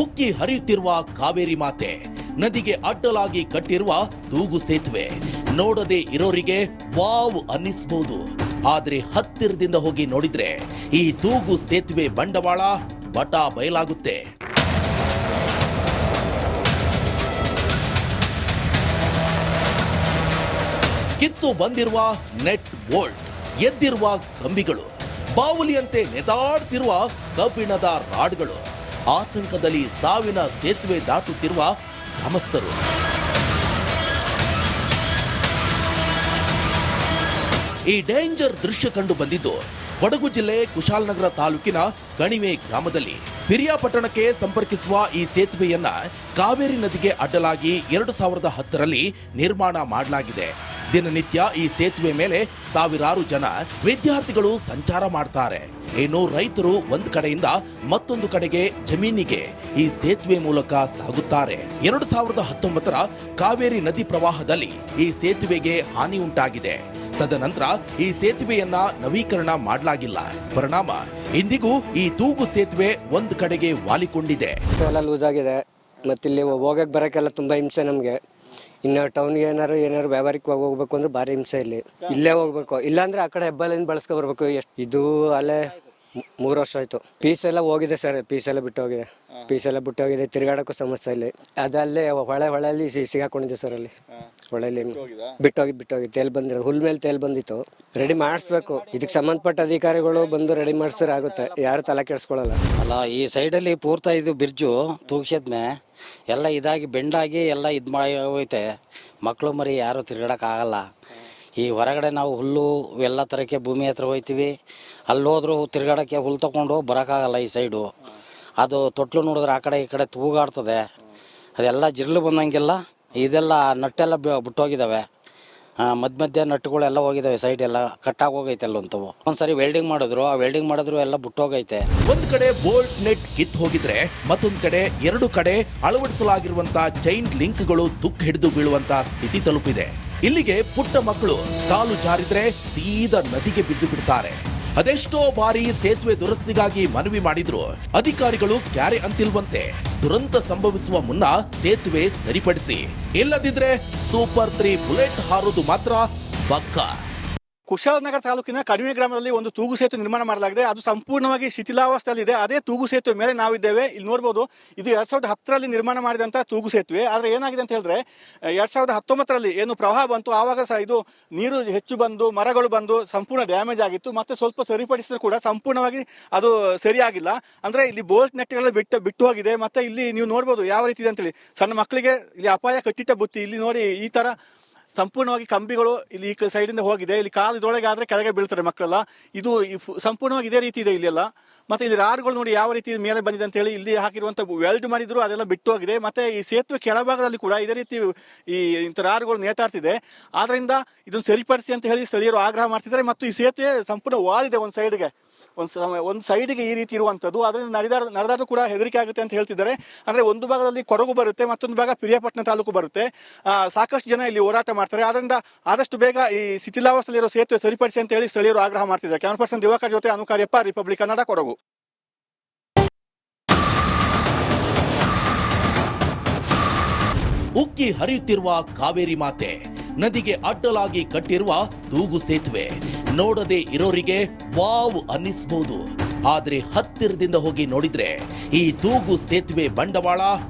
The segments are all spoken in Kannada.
ಉಕ್ಕಿ ಹರಿಯುತ್ತಿರುವ ಕಾವೇರಿ ಮಾತೆ, ನದಿಗೆ ಅಡ್ಡಲಾಗಿ ಕಟ್ಟಿರುವ ತೂಗು ಸೇತುವೆ ನೋಡದೆ ಇರೋರಿಗೆ ವಾವ್ ಅನ್ನಿಸಬಹುದು. ಆದ್ರೆ ಹತ್ತಿರದಿಂದ ಹೋಗಿ ನೋಡಿದ್ರೆ ಈ ತೂಗು ಸೇತುವೆ ಬಂಡವಾಳ ಬಟಾ ಬಯಲಾಗುತ್ತೆ. ಕಿತ್ತು ಬಂದಿರುವ ನೆಟ್ ಬೋಲ್ಟ್, ಎದ್ದಿರುವ ಕಂಬಿಗಳು, ಬಾವುಲಿಯಂತೆ ನೆದಾಡ್ತಿರುವ ಕಬ್ಬಿಣದ ರಾಡ್ಗಳು, ಆತಂಕದಲ್ಲಿ ಸಾವಿನ ಸೇತುವೆ ದಾಟುತ್ತಿರುವ ಗ್ರಾಮಸ್ಥರು. ಈ ಡೇಂಜರ್ ದೃಶ್ಯ ಕಂಡು ಬಂದಿದ್ದು ಕೊಡಗು ಜಿಲ್ಲೆ ಕುಶಾಲನಗರ ತಾಲೂಕಿನ ಕಣಿವೆ ಗ್ರಾಮದಲ್ಲಿ. ಪಿರಿಯಾಪಟ್ಟಣಕ್ಕೆ ಸಂಪರ್ಕಿಸುವ ಈ ಸೇತುವೆಯನ್ನ ಕಾವೇರಿ ನದಿಗೆ ಅಡ್ಡಲಾಗಿ 2010ರಲ್ಲಿ ನಿರ್ಮಾಣ ಮಾಡಲಾಗಿದೆ. ದಿನನಿತ್ಯ ಈ ಸೇತುವೆ ಮೇಲೆ ಸಾವಿರಾರು ಜನ ವಿದ್ಯಾರ್ಥಿಗಳು ಸಂಚಾರ ಮಾಡ್ತಾರೆ. ಇನ್ನು ರೈತರು ಒಂದು ಕಡೆಯಿಂದ ಮತ್ತೊಂದು ಕಡೆಗೆ ಜಮೀನಿಗೆ ಈ ಸೇತುವೆ ಮೂಲಕ ಸಾಗುತ್ತಾರೆ. 2019ರ ಕಾವೇರಿ ನದಿ ಪ್ರವಾಹದಲ್ಲಿ ಈ ಸೇತುವೆಗೆ ಹಾನಿ ಉಂಟಾಗಿದೆ. ತದನಂತರ ಈ ಸೇತುವೆಯನ್ನ ನವೀಕರಣ ಮಾಡಲಾಗಿಲ್ಲ. ಪರಿಣಾಮ ಇಂದಿಗೂ ಈ ತೂಗು ಸೇತುವೆ ಒಂದು ಕಡೆಗೆ ವಾಲಿಕೊಂಡಿದೆ. ಲೂಸ್ ಆಗಿದೆ, ಮತ್ತಿಲ್ಲಿ ಹೋಗಕ್ಕೆ ಬರೋಕ್ಕೆಲ್ಲ ತುಂಬಾ ಹಿಂಸೆ ನಮಗೆ. ಇನ್ನು ಟೌನ್ಗೆ ಏನಾರು ವ್ಯಾಪಾರಕ್ಕೆ ಹೋಗ್ಬೇಕು ಅಂದ್ರೆ ಭಾರಿ ಹಿಂಸೆ. ಇಲ್ಲೇ ಹೋಗ್ಬೇಕು, ಇಲ್ಲಾಂದ್ರೆ ಆ ಕಡೆ ಹೆಬ್ಬಾಲಿಂದ ಬಳಸ್ಕೊ ಬರ್ಬೇಕು. ಇದು ಅಲ್ಲೇ 3 ವರ್ಷ ಆಯ್ತು. ಪೀಸ್ ಎಲ್ಲ ಹೋಗಿದೆ ಸರ್, ಪೀಸ್ ಎಲ್ಲ ಬಿಟ್ಟು ಹೋಗಿದೆ. ತಿರುಗಾಡಕ್ಕೂ ಸಮಸ್ಯೆ ಇಲ್ಲಿ. ಅದಲ್ಲೇ ಹೊಳೆಯಲ್ಲಿ ಸಿಗಾಕೊಂಡಿದೆ ಸರ್. ಅಲ್ಲಿ ಹೊಳೆಯಲ್ಲಿ ಬಿಟ್ಟೋಗಿ ತೇಲ್ ಬಂದಿರೋ ಹುಲ್ ಮೇಲೆ ತೇಲ್ ಬಂದಿತ್ತು. ರೆಡಿ ಮಾಡಿಸ್ಬೇಕು. ಇದಕ್ಕೆ ಸಂಬಂಧಪಟ್ಟ ಅಧಿಕಾರಿಗಳು ಬಂದು ರೆಡಿ ಮಾಡಿಸಿದ್ರೆ ಆಗುತ್ತೆ. ಯಾರು ತಲೆ ಕೆಡಿಸ್ಕೊಳ್ಳಲ್ಲ. ಅಲ್ಲ, ಈ ಸೈಡಲ್ಲಿ ಪೂರ್ತಿ ಇದು ಬಿರ್ಜು ತೂಗಿಸಿದ್ಮೆ ಎಲ್ಲ ಇದಾಗಿ ಬೆಂಡಾಗಿ ಎಲ್ಲ ಇದು ಮಾಡಿ ಹೋಯ್ತೆ. ಮಕ್ಕಳು ಮರಿ ಯಾರು ತಿರ್ಗಾಡಕ್ ಆಗಲ್ಲ. ಈ ಹೊರಗಡೆ ನಾವು ಹುಲ್ಲು ಎಲ್ಲ ತರಕ್ಕೆ ಭೂಮಿ ಹತ್ರ ಹೋಯ್ತೀವಿ. ಅಲ್ಲಿ ಹೋದ್ರು ತಿರ್ಗಾಡಕ್ಕೆ ಹುಲ್ಲು ತಗೊಂಡು ಬರೋಕ್ಕಾಗಲ್ಲ. ಈ ಸೈಡು ಅದು ತೊಟ್ಲು ನೋಡಿದ್ರೆ ಆ ಕಡೆ ಈ ಕಡೆ ತೂಗಾಡ್ತದೆ. ಅದೆಲ್ಲ ಜಿರ್ಲು ಬಂದಂಗೆಲ್ಲ ಇದೆಲ್ಲ ನಟ್ಟೆಲ್ಲ ಬಿಟ್ಟೋಗಿದ್ದಾವೆ. ಮಧ್ಯ ನಟ್ಟುಗಳೆಲ್ಲ ಹೋಗಿದ್ದಾವೆ. ಸೈಡ್ ಎಲ್ಲ ಕಟ್ಟಾಗಿ ಹೋಗೈತೆ. ಅಲ್ಲಂತವು ಒಂದ್ಸರಿ ವೆಲ್ಡಿಂಗ್ ಮಾಡಿದ್ರು ಎಲ್ಲ ಬಿಟ್ಟೋಗೈತೆ. ಒಂದ್ ಕಡೆ ಬೋಲ್ಟ್ ನೆಟ್ ಕಿತ್ ಹೋಗಿದ್ರೆ ಮತ್ತೊಂದ್ ಕಡೆ 2 ಕಡೆ ಅಳವಡಿಸಲಾಗಿರುವಂತಹ ಚೈನ್ ಲಿಂಕ್ಗಳು ತುಕ್ಕು ಹಿಡಿದು ಬೀಳುವಂತ ಸ್ಥಿತಿ ತಲುಪಿದೆ. ಇಲ್ಲಿಗೆ ಪುಟ್ಟ ಮಕ್ಕಳು ಕಾಲು ಜಾರಿದ್ರೆ ಸೀದಾ ನದಿಗೆ ಬಿದ್ದು ಬಿಡ್ತಾರೆ. ಅದೆಷ್ಟೋ ಬಾರಿ ಸೇತುವೆ ದುರಸ್ತಿಗಾಗಿ ಮನವಿ ಮಾಡಿದ್ರು ಅಧಿಕಾರಿಗಳು ಕ್ಯಾರೆ ಅಂತಿಲ್ವಂತೆ. ದುರಂತ ಸಂಭವಿಸುವ ಮುನ್ನ ಸೇತುವೆ ಸರಿಪಡಿಸಿ, ಇಲ್ಲದಿದ್ರೆ ಸೂಪರ್ 3 ಬುಲೆಟ್ ಹಾರೋದು ಮಾತ್ರ ಪಕ್ಕ. ಕುಶಾಲನಗರ ತಾಲೂಕಿನ ಕಣಿವೆ ಗ್ರಾಮದಲ್ಲಿ ಒಂದು ತೂಗು ಸೇತುವೆ ನಿರ್ಮಾಣ ಮಾಡಲಾಗಿದೆ. ಅದು ಸಂಪೂರ್ಣವಾಗಿ ಶಿಥಿಲಾವಸ್ಥೆಯಲ್ಲಿದೆ. ಅದೇ ತೂಗು ಸೇತುವೆ ಮೇಲೆ ನಾವಿದ್ದೇವೆ. ಇಲ್ಲಿ ನೋಡಬಹುದು, ಇದು 2010ರಲ್ಲಿ ನಿರ್ಮಾಣ ಮಾಡಿದಂತಹ ತೂಗು ಸೇತುವೆ. ಆದ್ರೆ ಏನಾಗಿದೆ ಅಂತ ಹೇಳಿದ್ರೆ 2019ರಲ್ಲಿ ಏನು ಪ್ರವಾಹ ಬಂತು, ಆವಾಗ ಸಹ ಇದು ನೀರು ಹೆಚ್ಚು ಬಂದು ಮರಗಳು ಬಂದು ಸಂಪೂರ್ಣ ಡ್ಯಾಮೇಜ್ ಆಗಿತ್ತು. ಮತ್ತೆ ಸ್ವಲ್ಪ ಸರಿಪಡಿಸಿದ್ರು ಕೂಡ ಸಂಪೂರ್ಣವಾಗಿ ಅದು ಸರಿಯಾಗಿಲ್ಲ. ಅಂದ್ರೆ ಇಲ್ಲಿ ಬೋಲ್ಟ್ ನೆಟ್ಗಳೆಲ್ಲ ಬಿಟ್ಟು ಹೋಗಿದೆ. ಮತ್ತೆ ಇಲ್ಲಿ ನೀವು ನೋಡಬಹುದು ಯಾವ ರೀತಿ ಇದೆ ಅಂತೇಳಿ. ಸಣ್ಣ ಮಕ್ಕಳಿಗೆ ಇಲ್ಲಿ ಅಪಾಯ ಕಟ್ಟಿಟ್ಟ ಬುತ್ತಿ. ಇಲ್ಲಿ ನೋಡಿ ಈ ತರ ಸಂಪೂರ್ಣವಾಗಿ ಕಂಬಿಗಳು ಇಲ್ಲಿ ಈ ಸೈಡಿಂದ ಹೋಗಿದೆ. ಇಲ್ಲಿ ಕಾಲು ಇದರೊಳಗೆ ಆದ್ರೆ ಕೆಳಗೆ ಬೀಳ್ತಾರೆ ಮಕ್ಕಳೆಲ್ಲ. ಇದು ಸಂಪೂರ್ಣವಾಗಿ ಇದೇ ರೀತಿ ಇದೆ ಇಲ್ಲೆಲ್ಲ. ಮತ್ತೆ ಇಲ್ಲಿ ರಾಡ್ಗಳು ನೋಡಿ ಯಾವ ರೀತಿ ಮೇಲೆ ಬಂದಿದೆ ಅಂತ ಹೇಳಿ. ಇಲ್ಲಿ ಹಾಕಿರುವಂತ ವೆಲ್ಡ್ ಮಾಡಿದ್ರು ಅದೆಲ್ಲ ಬಿಟ್ಟು ಹೋಗಿದೆ. ಮತ್ತೆ ಈ ಸೇತುವೆ ಕೆಳಭಾಗದಲ್ಲಿ ಕೂಡ ಇದೇ ರೀತಿ ಈ ಇಂಥ ರಾಡ್ಗಳು ನೇತಾಡ್ತಿದೆ. ಆದ್ರಿಂದ ಇದನ್ನು ಸರಿಪಡಿಸಿ ಅಂತ ಹೇಳಿ ಸ್ಥಳೀಯರು ಆಗ್ರಹ ಮಾಡ್ತಿದ್ದಾರೆ. ಮತ್ತು ಈ ಸೇತುವೆ ಸಂಪೂರ್ಣ ವಾಲಿದೆ ಒಂದು ಸೈಡ್ಗೆ, ಒಂದು ಸೈಡ್ಗೆ ಈ ರೀತಿ ಇರುವಂತದ್ದು. ಅದರಿಂದ ನಡೆದಾಡಲು ಕೂಡ ಹೆದರಿಕೆ ಆಗುತ್ತೆ ಅಂತ ಹೇಳ್ತಿದ್ದಾರೆ. ಅಂದ್ರೆ ಒಂದು ಭಾಗದಲ್ಲಿ ಕೊಡಗು ಬರುತ್ತೆ, ಮತ್ತೊಂದು ಭಾಗ ಪಿರಿಯಾಪಟ್ಟಣ ತಾಲೂಕು ಬರುತ್ತೆ. ಸಾಕಷ್ಟು ಜನ ಇಲ್ಲಿ ಹೋರಾಟ ಮಾಡ್ತಾರೆ. ಆದ್ರಿಂದ ಆದಷ್ಟು ಬೇಗ ಈ ಶಿಥಿಲಾವಸ್ಥೆಯಲ್ಲಿರೋ ಸೇತುವೆ ಸರಿಪಡಿಸಿ ಅಂತ ಹೇಳಿ ಸ್ಥಳೀಯರು ಆಗ್ರಹ ಮಾಡ್ತಿದ್ದಾರೆ. ಕ್ಯಾಮರಾ ಪರ್ಸನ್ ದಿವಾಕರ್ ಜೊತೆ ಅನುಕಾರ್ಯಪ್ಪ, ರಿಪಬ್ಲಿಕ್ ಕನ್ನಡ, ಕೊಡಗು. ಉಕ್ಕಿ ಹರಿಯುತ್ತಿರುವ ಕಾವೇರಿ ಮಾತೆ, ನದಿಗೆ ಅಡ್ಡಲಾಗಿ ಕಟ್ಟಿರುವ ತೂಗು ಸೇತುವೆ ನೋಡದೆ ಇರೋರಿಗೆ ವಾವ್ ಅನ್ನಿಸಬಹುದು. ಆದ್ರೆ ಹತ್ತಿರದಿಂದ ಹೋಗಿ ನೋಡಿದ್ರೆ ಈ ತೂಗು ಸೇತುವೆ ಬಂಡವಾಳ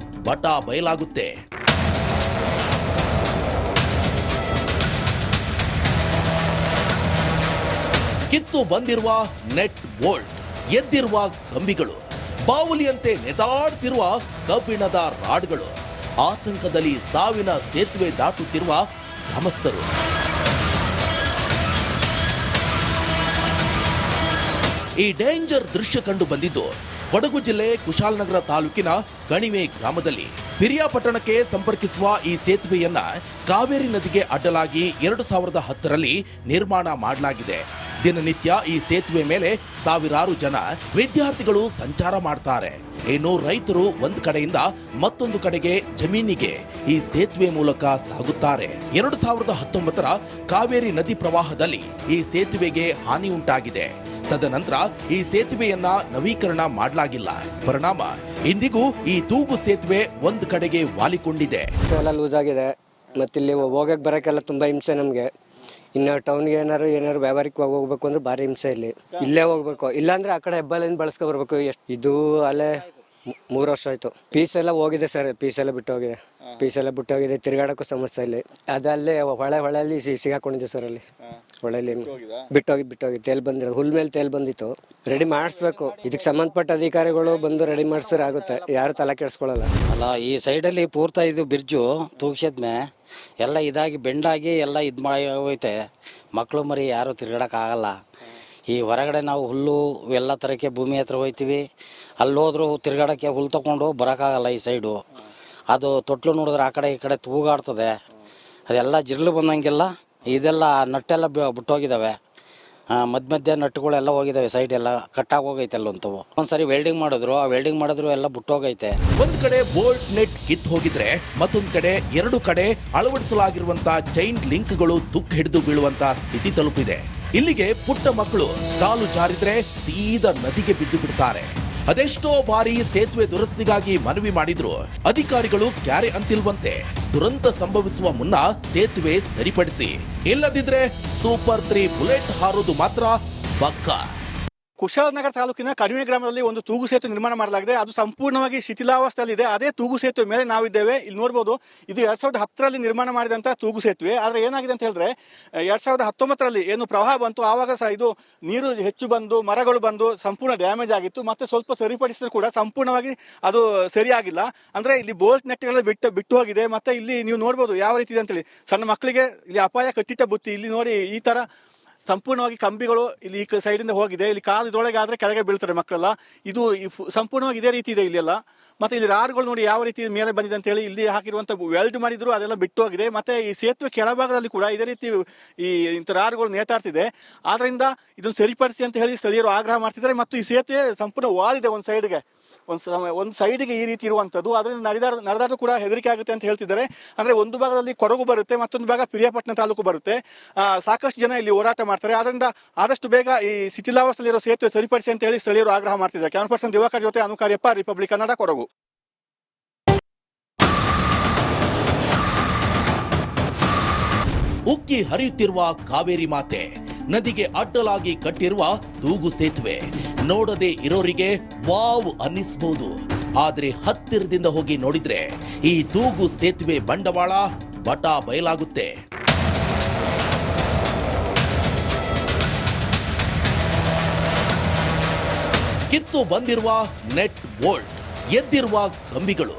ಬಟಾ ಬಯಲಾಗುತ್ತೆ. ಕಿತ್ತು ಬಂದಿರುವ ನೆಟ್ ಬೋಲ್ಟ್, ಎದ್ದಿರುವ ಕಂಬಿಗಳು, ಬಾವುಲಿಯಂತೆ ನೆದಾಡ್ತಿರುವ ಕಬ್ಬಿಣದ ರಾಡ್ಗಳು, ಆತಂಕದಲ್ಲಿ ಸಾವಿನ ಸೇತುವೆ ದಾಟುತ್ತಿರುವ ಗ್ರಾಮಸ್ಥರು. ಈ ಡೇಂಜರ್ ದೃಶ್ಯ ಕಂಡು ಬಂದಿದ್ದು ಕೊಡಗು ಜಿಲ್ಲೆ ಕುಶಾಲನಗರ ತಾಲೂಕಿನ ಕಣಿವೆ ಗ್ರಾಮದಲ್ಲಿ. ಪಿರಿಯಾಪಟ್ಟಣಕ್ಕೆ ಸಂಪರ್ಕಿಸುವ ಈ ಸೇತುವೆಯನ್ನ ಕಾವೇರಿ ನದಿಗೆ ಅಡ್ಡಲಾಗಿ 2010ರಲ್ಲಿ ನಿರ್ಮಾಣ ಮಾಡಲಾಗಿದೆ. ದಿನನಿತ್ಯ ಈ ಸೇತುವೆ ಮೇಲೆ ಸಾವಿರಾರು ಜನ ವಿದ್ಯಾರ್ಥಿಗಳು ಸಂಚಾರ ಮಾಡ್ತಾರೆ. ಇನ್ನು ರೈತರು ಒಂದು ಕಡೆಯಿಂದ ಮತ್ತೊಂದು ಕಡೆಗೆ ಜಮೀನಿಗೆ ಈ ಸೇತುವೆ ಮೂಲಕ ಸಾಗುತ್ತಾರೆ. 2019ರ ಕಾವೇರಿ ನದಿ ಪ್ರವಾಹದಲ್ಲಿ ಈ ಸೇತುವೆಗೆ ಹಾನಿ ಉಂಟಾಗಿದೆ. ತದನಂತರ ಈ ಸೇತುವೆಯನ್ನ ನವೀಕರಣ ಮಾಡಲಾಗಿಲ್ಲ. ಪರಿಣಾಮ ಇಂದಿಗೂ ಈ ತೂಗು ಸೇತುವೆ ಒಂದು ಕಡೆಗೆ ವಾಲಿಕೊಂಡಿದೆ. ಎಲ್ಲ ಲೂಸ್ ಆಗಿದೆ, ಮತ್ತಿಲ್ಲಿ ಹೋಗಕ್ಕೆ ಬರೋಕ್ಕೆಲ್ಲ ತುಂಬ ಹಿಂಸೆ ನಮಗೆ. ಇನ್ನು ಟೌನ್ಗೆ ಏನಾರು ವ್ಯಾಪಾರಕ್ಕೆ ಹೋಗ್ಬೇಕು ಅಂದ್ರೆ ಭಾರಿ ಹಿಂಸೆ ಇಲ್ಲೇ ಹೋಗ್ಬೇಕು, ಇಲ್ಲಾಂದ್ರೆ ಆ ಕಡೆ ಹೆಬ್ಬಾಲಿಂದ ಬಳಸ್ಕೊ ಬರ್ಬೇಕು. ಇದು ಅಲ್ಲೇ 3 ವರ್ಷ ಆಯ್ತು. ಪೀಸ್ ಎಲ್ಲ ಹೋಗಿದೆ ಸರ್, ಪೀಸ್ ಎಲ್ಲ ಬಿಟ್ಟೋಗಿದೆ, ತಿರ್ಗಾಡಕ್ಕೂ ಸಮಸ್ಯೆ ಇಲ್ಲಿ. ಅದಲ್ಲೇ ಹೊಳೆಯಲ್ಲಿ ಸಿಗಾಕೊಂಡಿದ್ದೆ ಸರ್, ಅಲ್ಲಿ ಹೊಳೆಯಲ್ಲಿ ಬಿಟ್ಟೋಗಿ ತೇಲ್ ಬಂದಿರೋದು, ಹುಲ್ ಮೇಲೆ ತೇಲ್ ಬಂದಿತ್ತು. ರೆಡಿ ಮಾಡಿಸ್ಬೇಕು, ಇದಕ್ಕೆ ಸಂಬಂಧಪಟ್ಟ ಅಧಿಕಾರಿಗಳು ಬಂದು ರೆಡಿ ಮಾಡಿಸಿದ್ರೆ ಆಗುತ್ತೆ, ಯಾರು ತಲೆ ಕೆಡಿಸ್ಕೊಳ್ಳಲ್ಲ. ಅಲ್ಲ, ಈ ಸೈಡಲ್ಲಿ ಪೂರ್ತಿ ಇದು ಬ್ರಿಡ್ಜು ತೂಗ್ಸಿದ್ಮೆ ಎಲ್ಲ ಇದಾಗಿ ಬೆಂಡಾಗಿ ಎಲ್ಲ ಇದು ಮಾಡಿ ಹೋಯ್ತೆ. ಮಕ್ಕಳು ಮರಿ ಯಾರು ತಿರ್ಗಾಡಕ್ಕಾಗಲ್ಲ. ಈ ಹೊರಗಡೆ ನಾವು ಹುಲ್ಲು ಎಲ್ಲ ಥರಕ್ಕೆ ಭೂಮಿ ಹತ್ರ ಹೋಯ್ತೀವಿ, ಅಲ್ಲಿ ಹೋದ್ರೂ ತಿರ್ಗಾಡಕ್ಕೆ ಹುಲ್ಲು ತಗೊಂಡು ಬರೋಕ್ಕಾಗಲ್ಲ. ಈ ಸೈಡು ಅದು ತೊಟ್ಲು ನೋಡಿದ್ರೆ ಆ ಕಡೆ ಈ ಕಡೆ ತೂಗಾಡ್ತದೆ, ಅದೆಲ್ಲ ಜಿರ್ಲು ಬಂದಂಗೆಲ್ಲ ಇದೆಲ್ಲ ನಟ್ಟೆಲ್ಲ ಬಿಟ್ಟೋಗಿದ್ದಾವೆ. ಮಧ್ಯ ನಟ್ಟುಗಳೆಲ್ಲ ಹೋಗಿದ್ದಾವೆ, ಸೈಡ್ ಎಲ್ಲ ಕಟ್ಟಾಗಿ ಹೋಗೈತೆ ಅಲ್ಲಂತವು. ಒಂದ್ಸರಿ ವೆಲ್ಡಿಂಗ್ ಮಾಡಿದ್ರು ಎಲ್ಲ ಬಿಟ್ಟೋಗೈತೆ. ಒಂದ್ ಕಡೆ ಬೋಲ್ಟ್ ನೆಟ್ ಕಿತ್ ಹೋಗಿದ್ರೆ ಮತ್ತೊಂದ್ ಕಡೆ 2 ಕಡೆ ಅಳವಡಿಸಲಾಗಿರುವಂತ ಚೈನ್ ಲಿಂಕ್ಗಳು ತುಕ್ಕು ಹಿಡಿದು ಬೀಳುವಂತ ಸ್ಥಿತಿ ತಲುಪಿದೆ. ಇಲ್ಲಿಗೆ ಪುಟ್ಟ ಮಕ್ಕಳು ಕಾಲು ಜಾರಿದ್ರೆ ಸೀದಾ ನದಿಗೆ ಬಿದ್ದು ಬಿಡ್ತಾರೆ. ಅದೆಷ್ಟೋ ಬಾರಿ ಸೇತುವೆ ದುರಸ್ತಿಗಾಗಿ ಮನವಿ ಮಾಡಿದ್ರು ಅಧಿಕಾರಿಗಳು ಕ್ಯಾರೆ ಅಂತಿಲ್ವಂತೆ. ದುರಂತ ಸಂಭವಿಸುವ ಮುನ್ನ ಸೇತುವೆ ಸರಿಪಡಿಸಿ, ಇಲ್ಲದಿದ್ರೆ ಸೂಪರ್ 3 ಬುಲೆಟ್ ಹಾರೋದು ಮಾತ್ರ ಪಕ್ಕಾ. ಕುಶಾಲನಗರ ತಾಲೂಕಿನ ಕಣಿವೆ ಗ್ರಾಮದಲ್ಲಿ ಒಂದು ತೂಗು ಸೇತುವೆ ನಿರ್ಮಾಣ ಮಾಡಲಾಗಿದೆ. ಅದು ಸಂಪೂರ್ಣವಾಗಿ ಶಿಥಿಲಾವಸ್ಥೆಯಲ್ಲಿದೆ. ಅದೇ ತೂಗು ಸೇತುವೆ ಮೇಲೆ ನಾವಿದ್ದೇವೆ. ಇಲ್ಲಿ ನೋಡ್ಬೋದು, ಇದು 2010ರಲ್ಲಿ ನಿರ್ಮಾಣ ಮಾಡಿದಂಥ ತೂಗು ಸೇತುವೆ. ಆದರೆ ಏನಾಗಿದೆ ಅಂತ ಹೇಳಿದ್ರೆ 2019ರಲ್ಲಿ ಏನು ಪ್ರವಾಹ ಬಂತು, ಆವಾಗ ಸಹ ಇದು ನೀರು ಹೆಚ್ಚು ಬಂದು ಮರಗಳು ಬಂದು ಸಂಪೂರ್ಣ ಡ್ಯಾಮೇಜ್ ಆಗಿತ್ತು. ಮತ್ತೆ ಸ್ವಲ್ಪ ಸರಿಪಡಿಸಿದ್ರು ಕೂಡ ಸಂಪೂರ್ಣವಾಗಿ ಅದು ಸರಿಯಾಗಿಲ್ಲ. ಅಂದ್ರೆ ಇಲ್ಲಿ ಬೋಲ್ಟ್ ನೆಟ್ಗಳೆಲ್ಲ ಬಿಟ್ಟು ಹೋಗಿದೆ. ಮತ್ತೆ ಇಲ್ಲಿ ನೀವು ನೋಡ್ಬೋದು ಯಾವ ರೀತಿ ಇದೆ ಅಂತೇಳಿ. ಸಣ್ಣ ಮಕ್ಕಳಿಗೆ ಇಲ್ಲಿ ಅಪಾಯ ಕಟ್ಟಿಟ್ಟ ಬುತ್ತಿ. ಇಲ್ಲಿ ನೋಡಿ, ಈ ತರ ಸಂಪೂರ್ಣವಾಗಿ ಕಂಬಿಗಳು ಇಲ್ಲಿ ಈ ಸೈಡಿಂದ ಹೋಗಿದೆ. ಇಲ್ಲಿ ಕಾಲು ಇದರೊಳಗೆ ಆದ್ರೆ ಕೆಳಗೆ ಬೀಳ್ತಾರೆ ಮಕ್ಕಳೆಲ್ಲ. ಇದು ಸಂಪೂರ್ಣವಾಗಿ ಇದೇ ರೀತಿ ಇದೆ ಇಲ್ಲೆಲ್ಲ. ಮತ್ತೆ ಇಲ್ಲಿ ರಾಡ್ಗಳು ನೋಡಿ ಯಾವ ರೀತಿ ಮೇಲೆ ಬಂದಿದೆ ಅಂತ ಹೇಳಿ. ಇಲ್ಲಿ ಹಾಕಿರುವಂತ ವೆಲ್ಡ್ ಮಾಡಿದ್ರು ಅದೆಲ್ಲ ಬಿಟ್ಟು ಹೋಗಿದೆ. ಮತ್ತೆ ಈ ಸೇತುವೆ ಕೆಳಭಾಗದಲ್ಲಿ ಕೂಡ ಇದೇ ರೀತಿ ಈ ಇಂಥ ರಾಡ್ಗಳು ನೇತಾಡ್ತಿದೆ. ಆದ್ರಿಂದ ಇದನ್ನು ಸರಿಪಡಿಸಿ ಅಂತ ಹೇಳಿ ಸ್ಥಳೀಯರು ಆಗ್ರಹ ಮಾಡ್ತಿದ್ದಾರೆ. ಮತ್ತು ಈ ಸೇತುವೆ ಸಂಪೂರ್ಣ ವಾಲ್ ಇದೆ ಒಂದು ಸೈಡ್ಗೆ, ಒಂದು ಸೈಡ್ಗೆ ಈ ರೀತಿ ಇರುವಂತದ್ದು. ಅದರಿಂದ ನಡೆದಾಡಲು ಕೂಡ ಹೆದರಿಕೆ ಆಗುತ್ತೆ ಅಂತ ಹೇಳ್ತಿದ್ದಾರೆ. ಅಂದ್ರೆ ಒಂದು ಭಾಗದಲ್ಲಿ ಕೊಡಗು ಬರುತ್ತೆ, ಮತ್ತೊಂದು ಭಾಗ ಪಿರಿಯಾಪಟ್ಟಣ ತಾಲೂಕು ಬರುತ್ತೆ. ಸಾಕಷ್ಟು ಜನ ಇಲ್ಲಿ ಹೋರಾಟ ಮಾಡ್ತಾರೆ. ಆದ್ರಿಂದ ಆದಷ್ಟು ಬೇಗ ಈ ಶಿಥಿಲಾವಸ್ಥೆಯಲ್ಲಿರೋ ಸೇತುವೆ ಸರಿಪಡಿಸಿ ಅಂತ ಹೇಳಿ ಸ್ಥಳೀಯರು ಆಗ್ರಹ ಮಾಡ್ತಿದ್ದಾರೆ. ಕ್ಯಾಮರಾ ಪರ್ಸನ್ ದಿವಾಕರ್ ಜೊತೆ ಅನುಕಾರ್ಯಪ್ಪ, ರಿಪಬ್ಲಿಕ್ ಕನ್ನಡ, ಕೊಡಗು. ಉಕ್ಕಿ ಹರಿಯುತ್ತಿರುವ ಕಾವೇರಿ ಮಾತೆ, ನದಿಗೆ ಅಡ್ಡಲಾಗಿ ಕಟ್ಟಿರುವ ತೂಗು ಸೇತುವೆ ನೋಡದೆ ಇರೋರಿಗೆ ವಾವ್ ಅನ್ನಿಸಬಹುದು. ಆದ್ರೆ ಹತ್ತಿರದಿಂದ ಹೋಗಿ ನೋಡಿದ್ರೆ ಈ ತೂಗು ಸೇತುವೆ ಬಂಡವಾಳ ಬಟಾ ಬಯಲಾಗುತ್ತೆ. ಕಿತ್ತು ಬಂದಿರುವ ನೆಟ್ ಬೋಲ್ಟ್, ಎದ್ದಿರುವ ಕಂಬಿಗಳು,